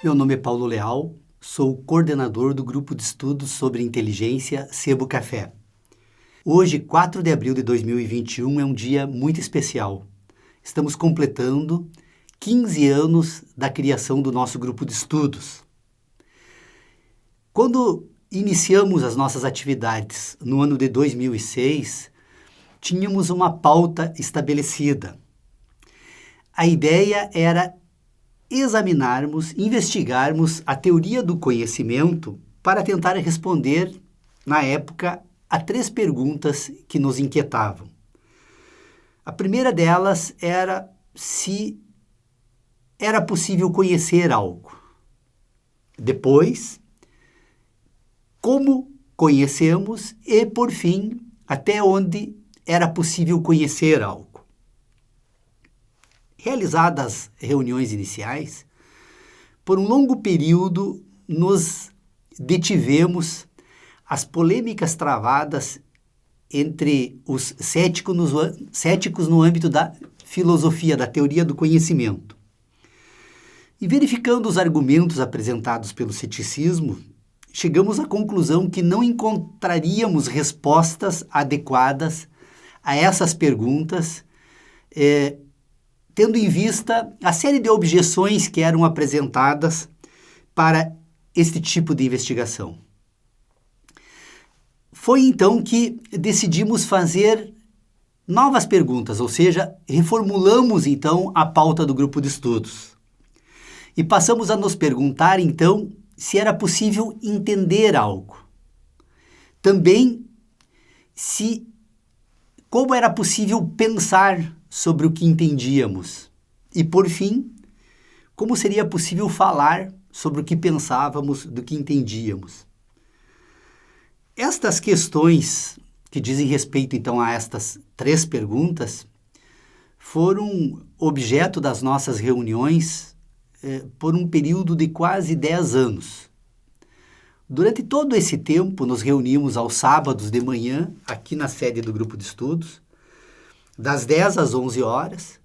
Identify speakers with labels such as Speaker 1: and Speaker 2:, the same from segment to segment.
Speaker 1: Meu nome é Paulo Leal, sou coordenador do Grupo de Estudos sobre Inteligência Sebo Café. Hoje, 4 de abril de 2021, é um dia muito especial. Estamos completando 15 anos da criação do nosso grupo de estudos. Quando iniciamos as nossas atividades no ano de 2006, tínhamos uma pauta estabelecida. A ideia era examinarmos, investigarmos a teoria do conhecimento para tentar responder, na época, a 3 perguntas que nos inquietavam. A primeira delas era se era possível conhecer algo. Depois, como conhecemos e, por fim, até onde era possível conhecer algo. Realizadas reuniões iniciais, por um longo período nos detivemos às polêmicas travadas entre os céticos no âmbito da filosofia, da teoria do conhecimento. E verificando os argumentos apresentados pelo ceticismo, chegamos à conclusão que não encontraríamos respostas adequadas a essas perguntas, tendo em vista a série de objeções que eram apresentadas para este tipo de investigação. Foi então que decidimos fazer novas perguntas, ou seja, reformulamos então a pauta do grupo de estudos. E passamos a nos perguntar então se era possível entender algo. Também como era possível pensar sobre o que entendíamos. E, por fim, como seria possível falar sobre o que pensávamos, do que entendíamos. Estas questões, que dizem respeito, então, a estas 3 perguntas, foram objeto das nossas reuniões por um período de quase 10 anos. Durante todo esse tempo, nos reunimos aos sábados de manhã, aqui na sede do Grupo de Estudos, das 10 às 11 horas,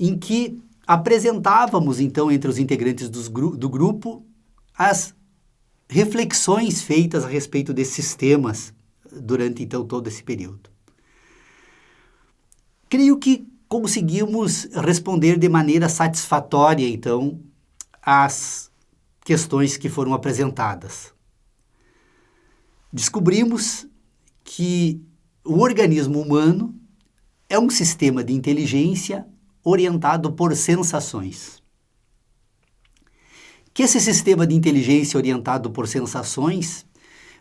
Speaker 1: em que apresentávamos, então, entre os integrantes do grupo, as reflexões feitas a respeito desses temas durante, então, todo esse período. Creio que conseguimos responder de maneira satisfatória, então, às questões que foram apresentadas. Descobrimos que o organismo humano é um sistema de inteligência orientado por sensações. Que esse sistema de inteligência orientado por sensações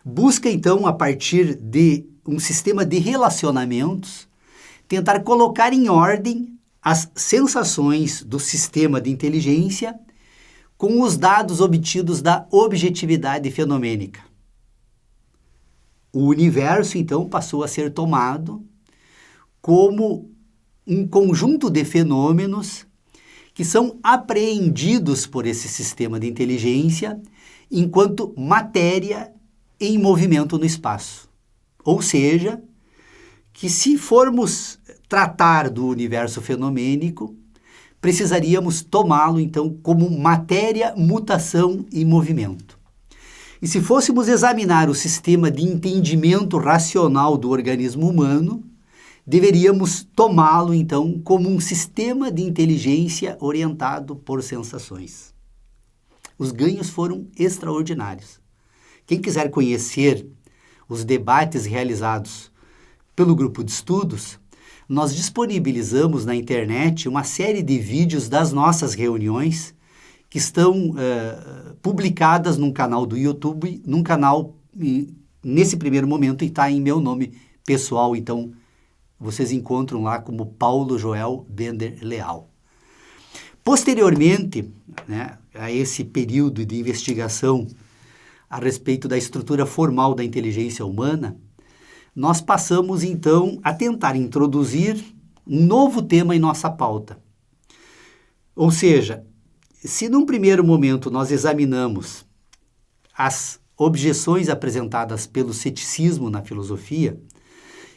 Speaker 1: busca, então, a partir de um sistema de relacionamentos, tentar colocar em ordem as sensações do sistema de inteligência com os dados obtidos da objetividade fenomênica. O universo, então, passou a ser tomado como um conjunto de fenômenos que são apreendidos por esse sistema de inteligência enquanto matéria em movimento no espaço. Ou seja, que se formos tratar do universo fenomênico, precisaríamos tomá-lo, então, como matéria, mutação e movimento. E se fôssemos examinar o sistema de entendimento racional do organismo humano, deveríamos tomá-lo, então, como um sistema de inteligência orientado por sensações. Os ganhos foram extraordinários. Quem quiser conhecer os debates realizados pelo grupo de estudos, nós disponibilizamos na internet uma série de vídeos das nossas reuniões que estão publicadas num canal do YouTube, num canal, nesse primeiro momento, está em meu nome pessoal, então vocês encontram lá como Paulo Joel Bender Leal. Posteriormente, a esse período de investigação a respeito da estrutura formal da inteligência humana, nós passamos, então, a tentar introduzir um novo tema em nossa pauta. Ou seja, se num primeiro momento nós examinamos as objeções apresentadas pelo ceticismo na filosofia,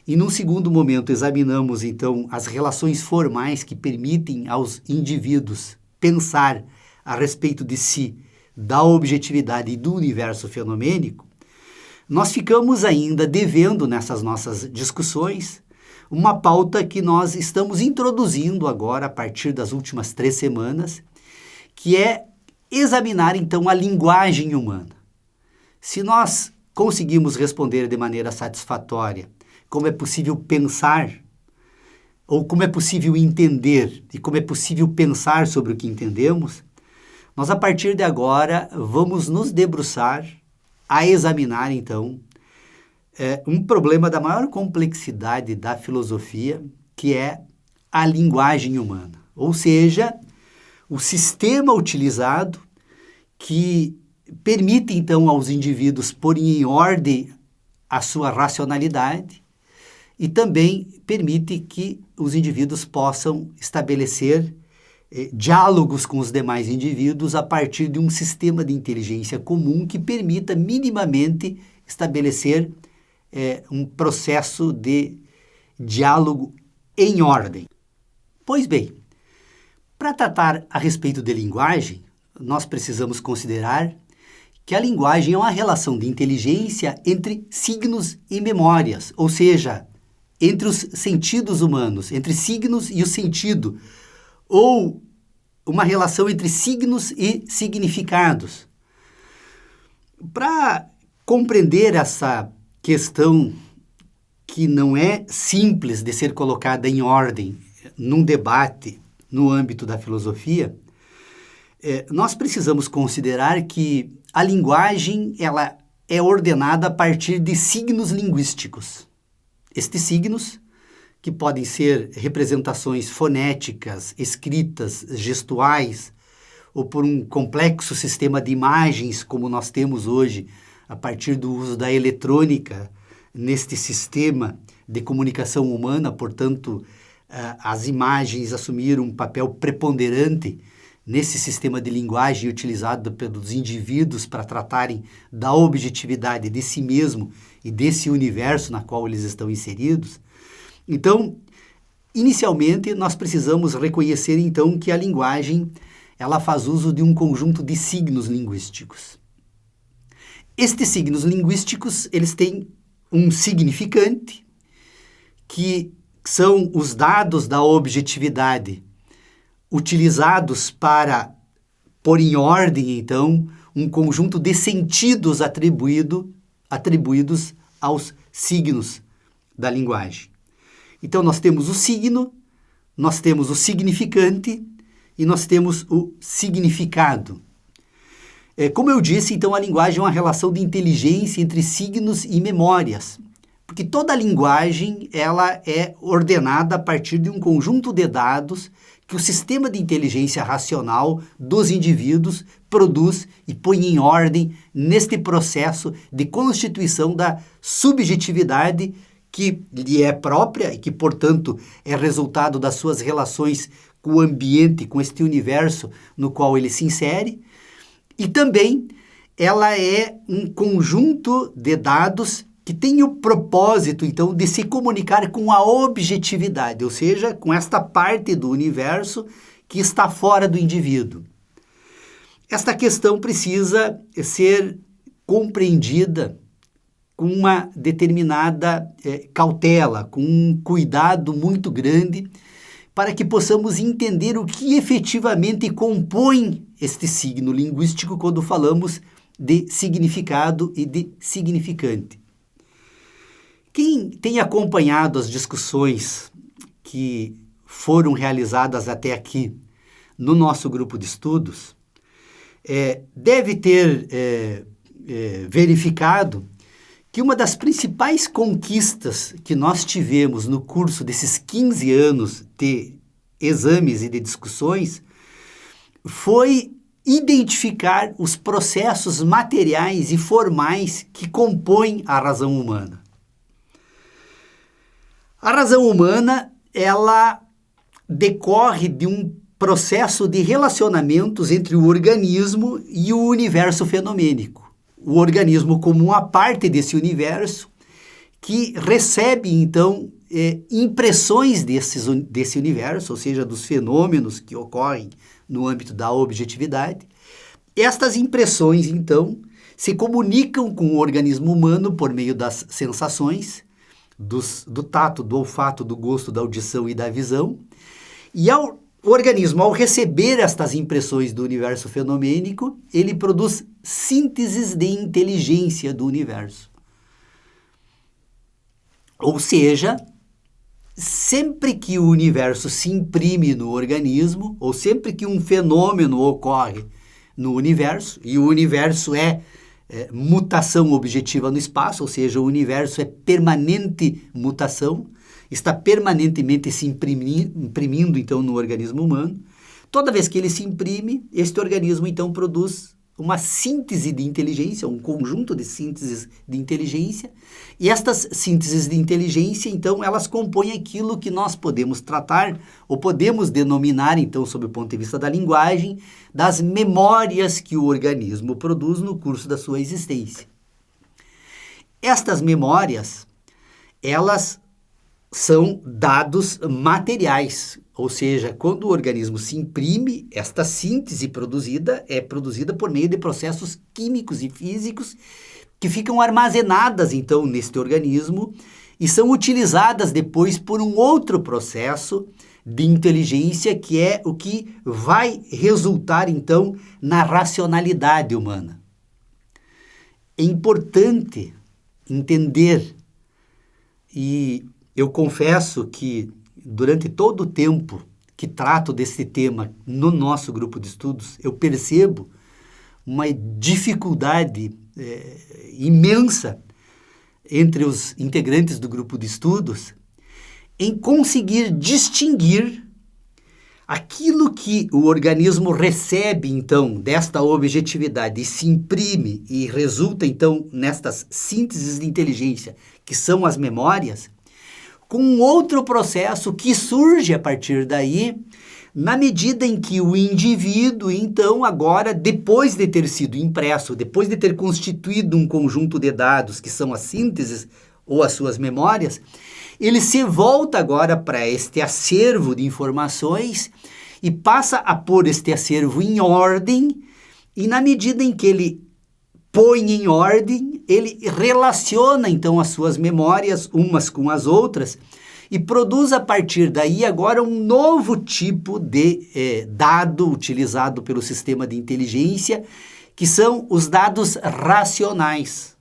Speaker 1: e num segundo momento examinamos, então, as relações formais que permitem aos indivíduos pensar a respeito de si, da objetividade e do universo fenomênico, nós ficamos ainda devendo nessas nossas discussões uma pauta que nós estamos introduzindo agora a partir das últimas 3 semanas, que é examinar então a linguagem humana. Se nós conseguimos responder de maneira satisfatória como é possível pensar, ou como é possível entender e como é possível pensar sobre o que entendemos, nós a partir de agora vamos nos debruçar a examinar então um problema da maior complexidade da filosofia, que é a linguagem humana, ou seja, o sistema utilizado que permite então aos indivíduos porem em ordem a sua racionalidade e também permite que os indivíduos possam estabelecer diálogos com os demais indivíduos a partir de um sistema de inteligência comum que permita minimamente estabelecer um processo de diálogo em ordem. Pois bem, para tratar a respeito de linguagem, nós precisamos considerar que a linguagem é uma relação de inteligência entre signos e memórias, ou seja, entre os sentidos humanos, entre signos e o sentido, ou uma relação entre signos e significados. Para compreender essa questão que não é simples de ser colocada em ordem num debate no âmbito da filosofia, nós precisamos considerar que a linguagem ela é ordenada a partir de signos linguísticos. Estes signos, que podem ser representações fonéticas, escritas, gestuais, ou por um complexo sistema de imagens, como nós temos hoje, a partir do uso da eletrônica, neste sistema de comunicação humana, portanto, as imagens assumiram um papel preponderante nesse sistema de linguagem utilizado pelos indivíduos para tratarem da objetividade de si mesmo e desse universo na qual eles estão inseridos. Então, inicialmente, nós precisamos reconhecer, então, que a linguagem ela faz uso de um conjunto de signos linguísticos. Estes signos linguísticos, eles têm um significante, que são os dados da objetividade utilizados para pôr em ordem, então, um conjunto de sentidos atribuídos aos signos da linguagem. Então, nós temos o signo, nós temos o significante e nós temos o significado. Como eu disse, então, a linguagem é uma relação de inteligência entre signos e memórias, porque toda a linguagem ela é ordenada a partir de um conjunto de dados que o sistema de inteligência racional dos indivíduos produz e põe em ordem neste processo de constituição da subjetividade que lhe é própria e que, portanto, é resultado das suas relações com o ambiente, com este universo no qual ele se insere. E também ela é um conjunto de dados que tem o propósito, então, de se comunicar com a objetividade, ou seja, com esta parte do universo que está fora do indivíduo. Esta questão precisa ser compreendida com uma determinada cautela, com um cuidado muito grande, para que possamos entender o que efetivamente compõe este signo linguístico quando falamos de significado e de significante. Quem tem acompanhado as discussões que foram realizadas até aqui no nosso grupo de estudos, deve ter verificado que uma das principais conquistas que nós tivemos no curso desses 15 anos de exames e de discussões foi identificar os processos materiais e formais que compõem a razão humana. A razão humana, ela decorre de um processo de relacionamentos entre o organismo e o universo fenomênico. O organismo como uma parte desse universo que recebe, então, impressões desse universo, ou seja, dos fenômenos que ocorrem no âmbito da objetividade. Estas impressões, então, se comunicam com o organismo humano por meio das sensações, do tato, do olfato, do gosto, da audição e da visão. E o organismo, ao receber estas impressões do universo fenomênico, ele produz sínteses de inteligência do universo. Ou seja, sempre que o universo se imprime no organismo, ou sempre que um fenômeno ocorre no universo, e o universo é mutação objetiva no espaço, ou seja, o universo é permanente mutação, está permanentemente se imprimindo, então, no organismo humano. Toda vez que ele se imprime, este organismo, então, produz uma síntese de inteligência, um conjunto de sínteses de inteligência, e estas sínteses de inteligência, então, elas compõem aquilo que nós podemos tratar, ou podemos denominar, então, sob o ponto de vista da linguagem, das memórias que o organismo produz no curso da sua existência. Estas memórias, elas são dados materiais, ou seja, quando o organismo se imprime, esta síntese produzida é produzida por meio de processos químicos e físicos que ficam armazenadas, então, neste organismo e são utilizadas depois por um outro processo de inteligência que é o que vai resultar, então, na racionalidade humana. É importante entender, e eu confesso que durante todo o tempo que trato desse tema no nosso grupo de estudos, eu percebo uma dificuldade imensa entre os integrantes do grupo de estudos em conseguir distinguir aquilo que o organismo recebe, então, desta objetividade e se imprime e resulta, então, nestas sínteses de inteligência, que são as memórias, com um outro processo que surge a partir daí, na medida em que o indivíduo, então, agora, depois de ter sido impresso, depois de ter constituído um conjunto de dados, que são as sínteses ou as suas memórias, ele se volta agora para este acervo de informações e passa a pôr este acervo em ordem, e na medida em que ele põe em ordem, ele relaciona então as suas memórias umas com as outras e produz a partir daí agora um novo tipo de dado utilizado pelo sistema de inteligência, que são os dados racionais.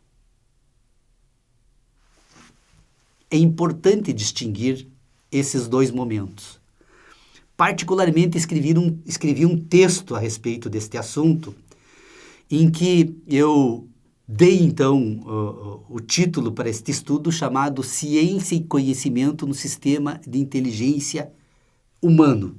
Speaker 1: É importante distinguir esses dois momentos. Particularmente escrevi um texto a respeito deste assunto, em que eu dei, então, o título para este estudo chamado Ciência e Conhecimento no Sistema de Inteligência Humano.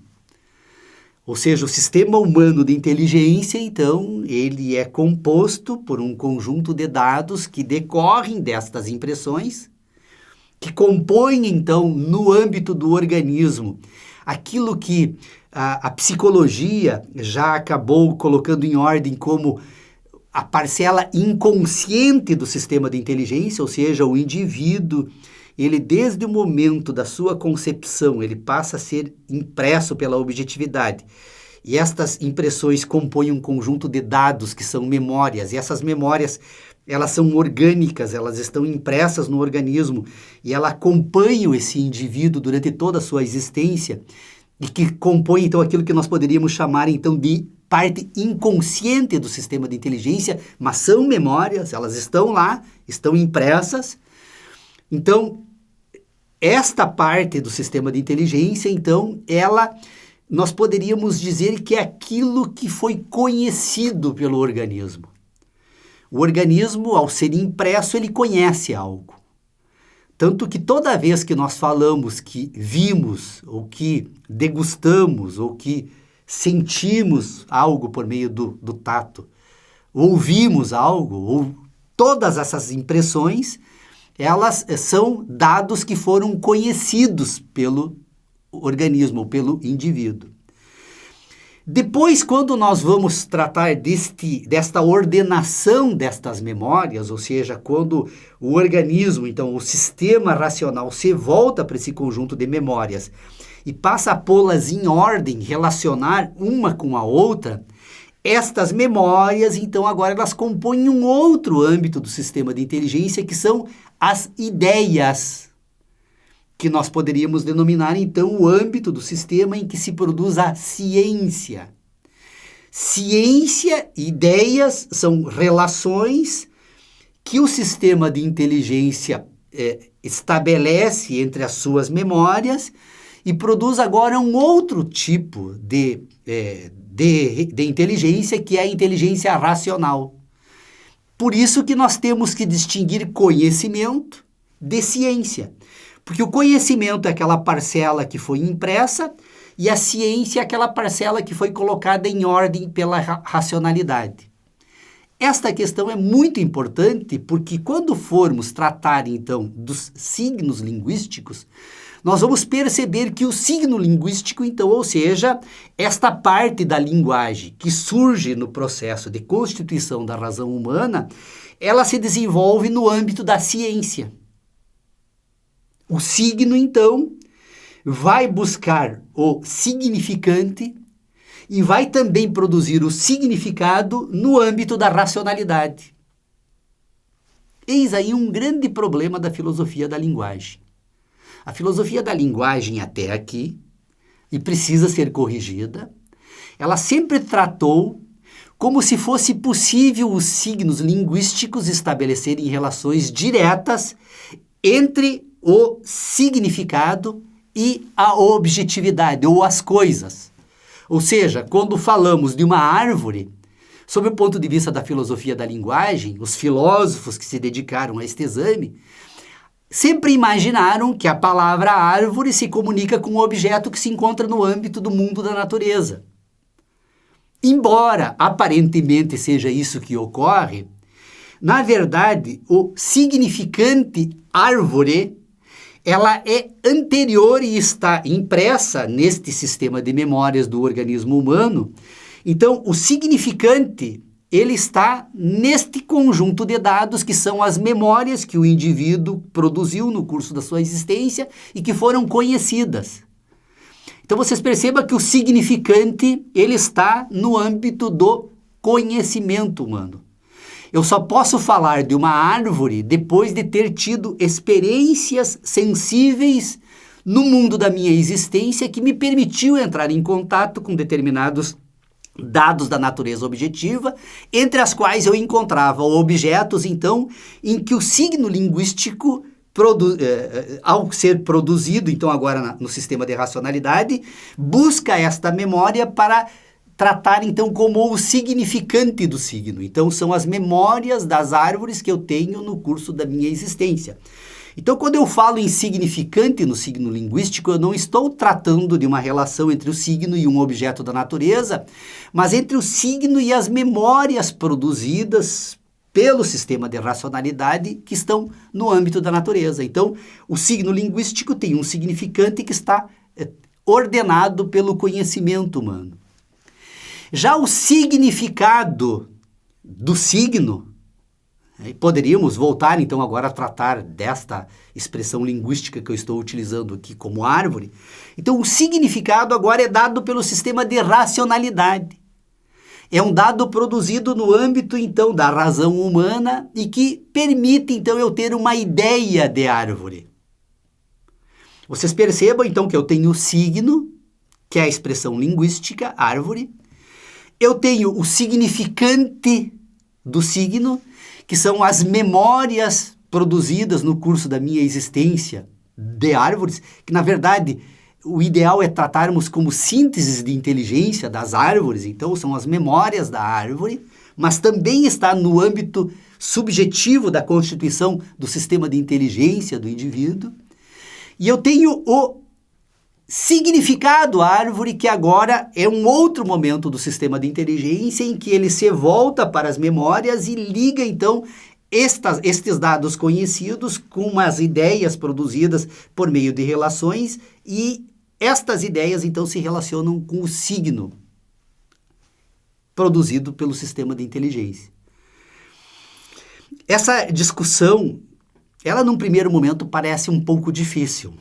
Speaker 1: Ou seja, o sistema humano de inteligência, então, ele é composto por um conjunto de dados que decorrem destas impressões, que compõem, então, no âmbito do organismo, aquilo que a psicologia já acabou colocando em ordem como a parcela inconsciente do sistema de inteligência, ou seja, o indivíduo, ele desde o momento da sua concepção, ele passa a ser impresso pela objetividade. E estas impressões compõem um conjunto de dados que são memórias, e essas memórias, elas são orgânicas, elas estão impressas no organismo, e elas acompanham esse indivíduo durante toda a sua existência, e que compõem, então, aquilo que nós poderíamos chamar, então, de parte inconsciente do sistema de inteligência, mas são memórias, elas estão lá, estão impressas. Então, esta parte do sistema de inteligência, então, nós poderíamos dizer que é aquilo que foi conhecido pelo organismo. O organismo, ao ser impresso, ele conhece algo. Tanto que toda vez que nós falamos que vimos, ou que degustamos, ou que sentimos algo por meio do tato, ouvimos algo, ou todas essas impressões, elas são dados que foram conhecidos pelo organismo, ou pelo indivíduo. Depois, quando nós vamos tratar desta ordenação destas memórias, ou seja, quando o organismo, então o sistema racional, se volta para esse conjunto de memórias e passa a pô-las em ordem, relacionar uma com a outra, estas memórias, então, agora elas compõem um outro âmbito do sistema de inteligência, que são as ideias, que nós poderíamos denominar, então, o âmbito do sistema em que se produz a ciência. Ciência, ideias, são relações que o sistema de inteligência estabelece entre as suas memórias e produz agora um outro tipo de inteligência, que é a inteligência racional. Por isso que nós temos que distinguir conhecimento de ciência. Porque o conhecimento é aquela parcela que foi impressa e a ciência é aquela parcela que foi colocada em ordem pela racionalidade. Esta questão é muito importante porque quando formos tratar, então, dos signos linguísticos, nós vamos perceber que o signo linguístico, então, ou seja, esta parte da linguagem que surge no processo de constituição da razão humana, ela se desenvolve no âmbito da ciência. O signo, então, vai buscar o significante e vai também produzir o significado no âmbito da racionalidade. Eis aí um grande problema da filosofia da linguagem. A filosofia da linguagem até aqui, e precisa ser corrigida, ela sempre tratou como se fosse possível os signos linguísticos estabelecerem relações diretas entre o significado e a objetividade, ou as coisas. Ou seja, quando falamos de uma árvore, sob o ponto de vista da filosofia da linguagem, os filósofos que se dedicaram a este exame, sempre imaginaram que a palavra árvore se comunica com um objeto que se encontra no âmbito do mundo da natureza. Embora aparentemente seja isso que ocorre, na verdade, o significante árvore, ela é anterior e está impressa neste sistema de memórias do organismo humano. Então, o significante, ele está neste conjunto de dados que são as memórias que o indivíduo produziu no curso da sua existência e que foram conhecidas. Então, vocês percebam que o significante, ele está no âmbito do conhecimento humano. Eu só posso falar de uma árvore depois de ter tido experiências sensíveis no mundo da minha existência que me permitiu entrar em contato com determinados dados da natureza objetiva, entre as quais eu encontrava objetos, então, em que o signo linguístico, ao ser produzido, então agora no sistema de racionalidade, busca esta memória para tratar, então, como o significante do signo. Então, são as memórias das árvores que eu tenho no curso da minha existência. Então, quando eu falo em significante no signo linguístico, eu não estou tratando de uma relação entre o signo e um objeto da natureza, mas entre o signo e as memórias produzidas pelo sistema de racionalidade que estão no âmbito da natureza. Então, o signo linguístico tem um significante que está ordenado pelo conhecimento humano. Já o significado do signo, poderíamos voltar então agora a tratar desta expressão linguística que eu estou utilizando aqui como árvore. Então o significado agora é dado pelo sistema de racionalidade. É um dado produzido no âmbito então da razão humana e que permite então eu ter uma ideia de árvore. Vocês percebam então que eu tenho o signo, que é a expressão linguística, árvore. Eu tenho o significante do signo, que são as memórias produzidas no curso da minha existência de árvores, que na verdade o ideal é tratarmos como sínteses de inteligência das árvores, então são as memórias da árvore, mas também está no âmbito subjetivo da constituição do sistema de inteligência do indivíduo. E eu tenho o significado árvore, que agora é um outro momento do sistema de inteligência em que ele se volta para as memórias e liga, então, estes dados conhecidos com as ideias produzidas por meio de relações e estas ideias, então, se relacionam com o signo. produzido pelo sistema de inteligência. Essa discussão, ela num primeiro momento parece um pouco difícil.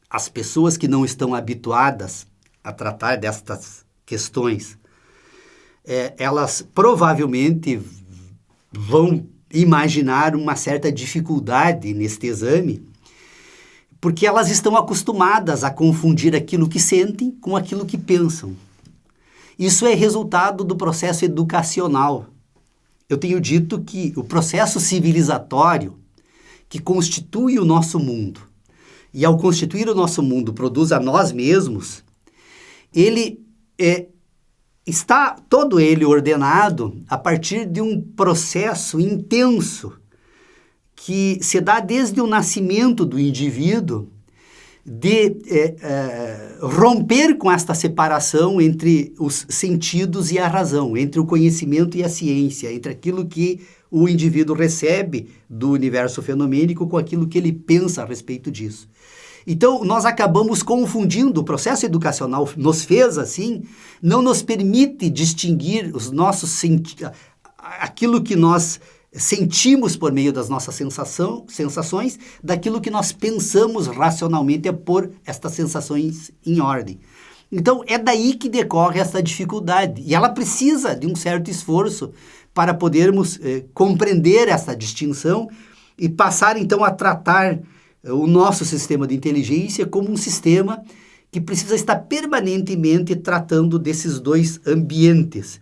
Speaker 1: As pessoas que não estão habituadas a tratar destas questões, elas provavelmente vão imaginar uma certa dificuldade neste exame, porque elas estão acostumadas a confundir aquilo que sentem com aquilo que pensam. Isso é resultado do processo educacional. Eu tenho dito que o processo civilizatório que constitui o nosso mundo, e ao constituir o nosso mundo produz a nós mesmos, ele está todo ele ordenado a partir de um processo intenso que se dá desde o nascimento do indivíduo, de romper com esta separação entre os sentidos e a razão, entre o conhecimento e a ciência, entre aquilo que o indivíduo recebe do universo fenomênico com aquilo que ele pensa a respeito disso. Então, nós acabamos confundindo, o processo educacional nos fez assim, não nos permite distinguir os nossos aquilo que nós sentimos por meio das nossas sensações daquilo que nós pensamos racionalmente é pôr estas sensações em ordem. Então, é daí que decorre essa dificuldade. E ela precisa de um certo esforço para podermos compreender essa distinção e passar, então, a tratar o nosso sistema de inteligência como um sistema que precisa estar permanentemente tratando desses dois ambientes,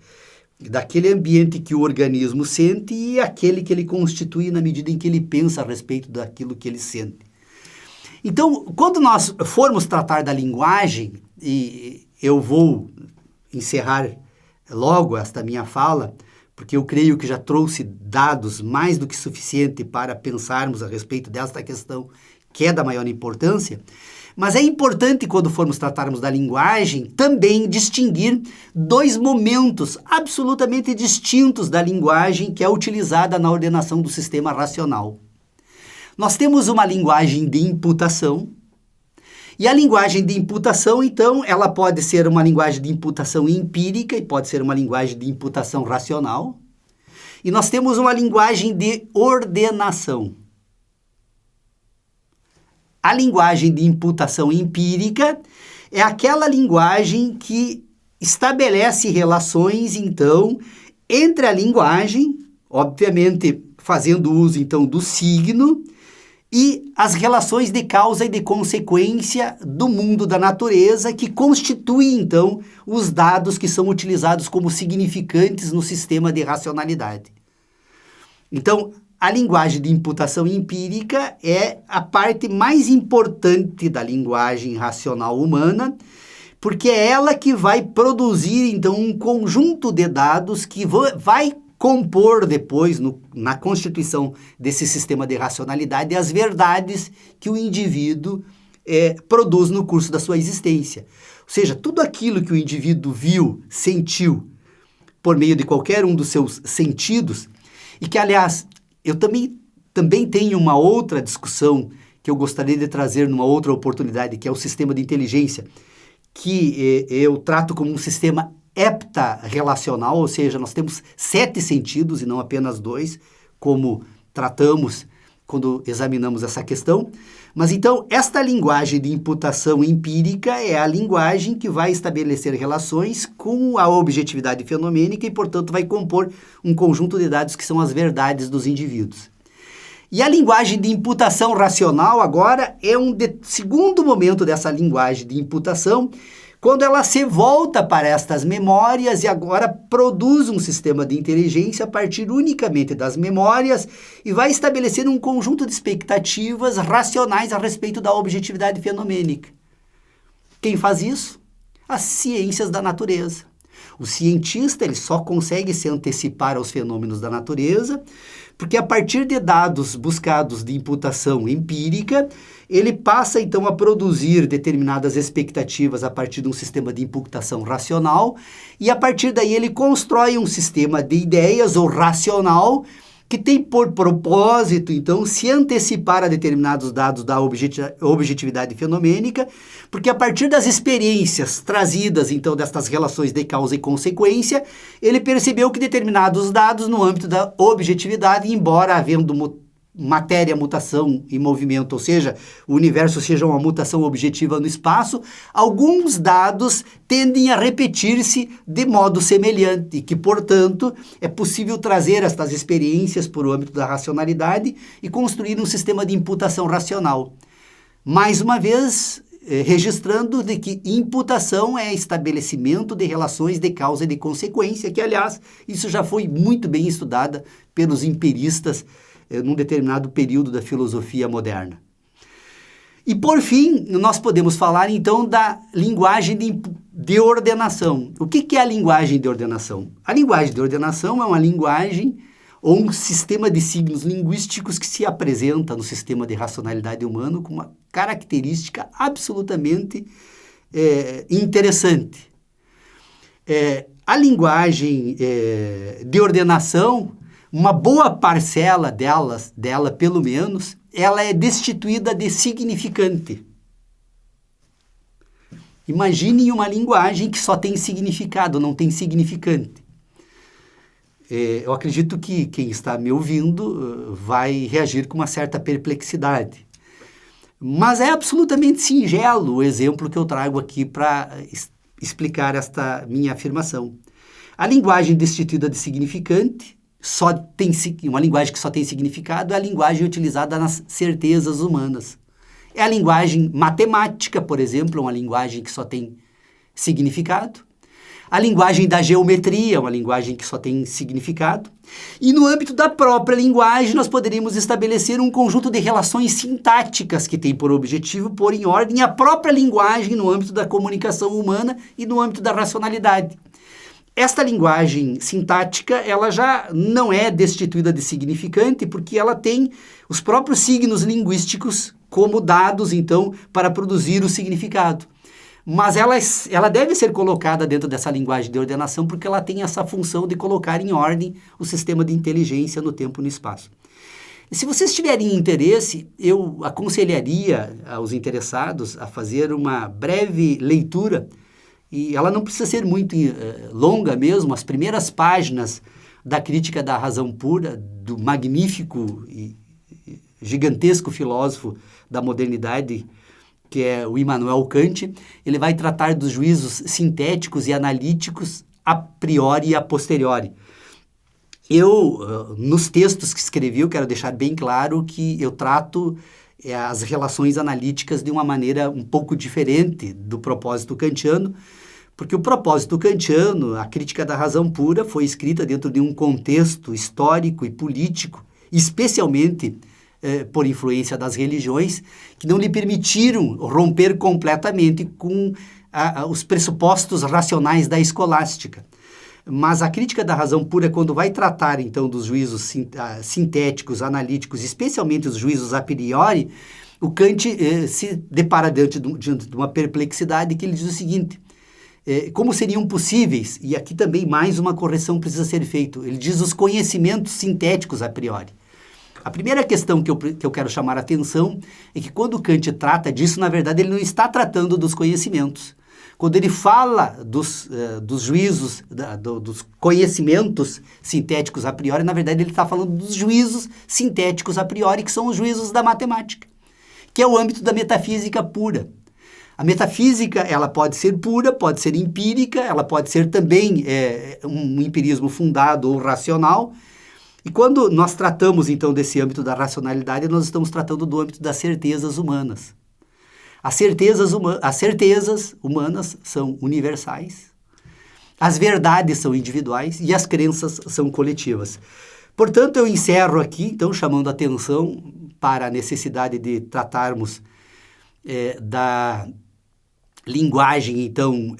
Speaker 1: daquele ambiente que o organismo sente e aquele que ele constitui na medida em que ele pensa a respeito daquilo que ele sente. Então, quando nós formos tratar da linguagem, e eu vou encerrar logo esta minha fala, porque eu creio que já trouxe dados mais do que suficiente para pensarmos a respeito desta questão que é da maior importância, mas é importante, quando formos tratarmos da linguagem, também distinguir dois momentos absolutamente distintos da linguagem que é utilizada na ordenação do sistema racional. Nós temos uma linguagem de imputação, e a linguagem de imputação, então, ela pode ser uma linguagem de imputação empírica e pode ser uma linguagem de imputação racional. E nós temos uma linguagem de ordenação. A linguagem de imputação empírica é aquela linguagem que estabelece relações, então, entre a linguagem, obviamente fazendo uso, então, do signo, e as relações de causa e de consequência do mundo da natureza, que constituem, então, os dados que são utilizados como significantes no sistema de racionalidade. Então, a linguagem de imputação empírica é a parte mais importante da linguagem racional humana, porque é ela que vai produzir, então, um conjunto de dados que vai compor depois, na constituição desse sistema de racionalidade, as verdades que o indivíduo produz no curso da sua existência. Ou seja, tudo aquilo que o indivíduo viu, sentiu, por meio de qualquer um dos seus sentidos, e que, aliás, eu também tenho uma outra discussão que eu gostaria de trazer numa outra oportunidade, que é o sistema de inteligência, que eu trato como um sistema heptarrelacional, ou seja, nós temos 7 sentidos e não apenas 2, como tratamos quando examinamos essa questão. Mas então, esta linguagem de imputação empírica é a linguagem que vai estabelecer relações com a objetividade fenomênica e, portanto, vai compor um conjunto de dados que são as verdades dos indivíduos. E a linguagem de imputação racional, agora, é um segundo momento dessa linguagem de imputação, quando ela se volta para estas memórias e agora produz um sistema de inteligência a partir unicamente das memórias e vai estabelecer um conjunto de expectativas racionais a respeito da objetividade fenomênica. Quem faz isso? As ciências da natureza. O cientista ele só consegue se antecipar aos fenômenos da natureza porque a partir de dados buscados de imputação empírica, ele passa então a produzir determinadas expectativas a partir de um sistema de imputação racional e a partir daí ele constrói um sistema de ideias ou racional que tem por propósito, então, se antecipar a determinados dados da objetividade fenomênica, porque a partir das experiências trazidas, então, destas relações de causa e consequência, ele percebeu que determinados dados no âmbito da objetividade, embora havendo matéria, mutação e movimento, ou seja, o universo seja uma mutação objetiva no espaço, alguns dados tendem a repetir-se de modo semelhante, que, portanto, é possível trazer estas experiências por o âmbito da racionalidade e construir um sistema de imputação racional. Mais uma vez, registrando de que imputação é estabelecimento de relações de causa e de consequência, que, aliás, isso já foi muito bem estudada pelos empiristas num determinado período da filosofia moderna. E, por fim, nós podemos falar, então, da linguagem de ordenação. O que é a linguagem de ordenação? A linguagem de ordenação é uma linguagem ou um sistema de signos linguísticos que se apresenta no sistema de racionalidade humano com uma característica absolutamente interessante. A linguagem de ordenação, uma boa parcela dela pelo menos, ela é destituída de significante. Imaginem uma linguagem que só tem significado, não tem significante. Eu acredito que quem está me ouvindo vai reagir com uma certa perplexidade. Mas é absolutamente singelo o exemplo que eu trago aqui para explicar esta minha afirmação. A linguagem destituída de significante, uma linguagem que só tem significado, é a linguagem utilizada nas certezas humanas. É a linguagem matemática, por exemplo, uma linguagem que só tem significado. A linguagem da geometria é uma linguagem que só tem significado. E no âmbito da própria linguagem, nós poderíamos estabelecer um conjunto de relações sintáticas que tem por objetivo pôr em ordem a própria linguagem no âmbito da comunicação humana e no âmbito da racionalidade. Esta linguagem sintática, ela já não é destituída de significante, porque ela tem os próprios signos linguísticos como dados, então, para produzir o significado. Mas ela deve ser colocada dentro dessa linguagem de ordenação, porque ela tem essa função de colocar em ordem o sistema de inteligência no tempo e no espaço. E se vocês tiverem interesse, eu aconselharia aos interessados a fazer uma breve leitura, e ela não precisa ser muito longa mesmo, as primeiras páginas da Crítica da Razão Pura, do magnífico e gigantesco filósofo da modernidade, que é o Immanuel Kant. Ele vai tratar dos juízos sintéticos e analíticos a priori e a posteriori. Nos textos que escrevi, eu quero deixar bem claro que eu trato as relações analíticas de uma maneira um pouco diferente do propósito kantiano, porque o propósito kantiano, a Crítica da Razão Pura, foi escrita dentro de um contexto histórico e político, especialmente por influência das religiões, que não lhe permitiram romper completamente com os pressupostos racionais da escolástica. Mas a Crítica da Razão Pura, quando vai tratar, então, dos juízos sintéticos, analíticos, especialmente os juízos a priori, o Kant se depara diante de uma perplexidade que ele diz o seguinte: como seriam possíveis, e aqui também mais uma correção precisa ser feita, ele diz os conhecimentos sintéticos a priori. A primeira questão que eu quero chamar a atenção é que quando Kant trata disso, na verdade, ele não está tratando dos conhecimentos. Quando ele fala dos juízos, dos conhecimentos sintéticos a priori, na verdade ele está falando dos juízos sintéticos a priori, que são os juízos da matemática, que é o âmbito da metafísica pura. A metafísica, ela pode ser pura, pode ser empírica, ela pode ser também um empirismo fundado ou racional. E quando nós tratamos, então, desse âmbito da racionalidade, nós estamos tratando do âmbito das certezas humanas. As certezas humanas são universais, as verdades são individuais e as crenças são coletivas. Portanto, eu encerro aqui, então, chamando a atenção para a necessidade de tratarmos da linguagem, então,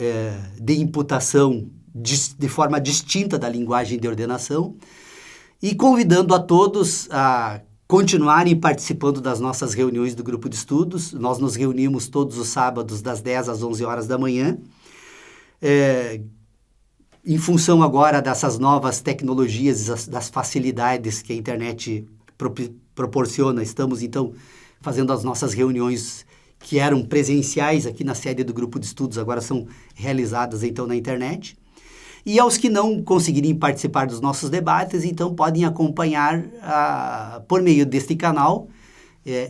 Speaker 1: de imputação de forma distinta da linguagem de ordenação, e convidando a todos a continuarem participando das nossas reuniões do grupo de estudos. Nós nos reunimos todos os sábados das 10 às 11 horas da manhã. em função agora dessas novas tecnologias, das facilidades que a internet proporciona, estamos então fazendo as nossas reuniões que eram presenciais aqui na sede do grupo de estudos, agora são realizadas então na internet. E aos que não conseguirem participar dos nossos debates, então podem acompanhar por meio deste canal,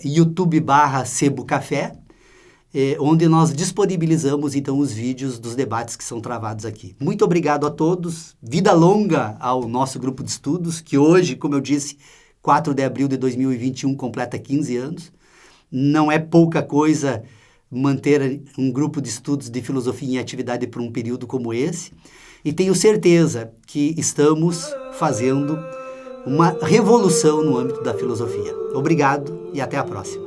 Speaker 1: YouTube/Sebo-Café, onde nós disponibilizamos então os vídeos dos debates que são travados aqui. Muito obrigado a todos, vida longa ao nosso grupo de estudos, que hoje, como eu disse, 4 de abril de 2021 completa 15 anos. Não é pouca coisa manter um grupo de estudos de filosofia em atividade por um período como esse, e tenho certeza que estamos fazendo uma revolução no âmbito da filosofia. Obrigado e até a próxima.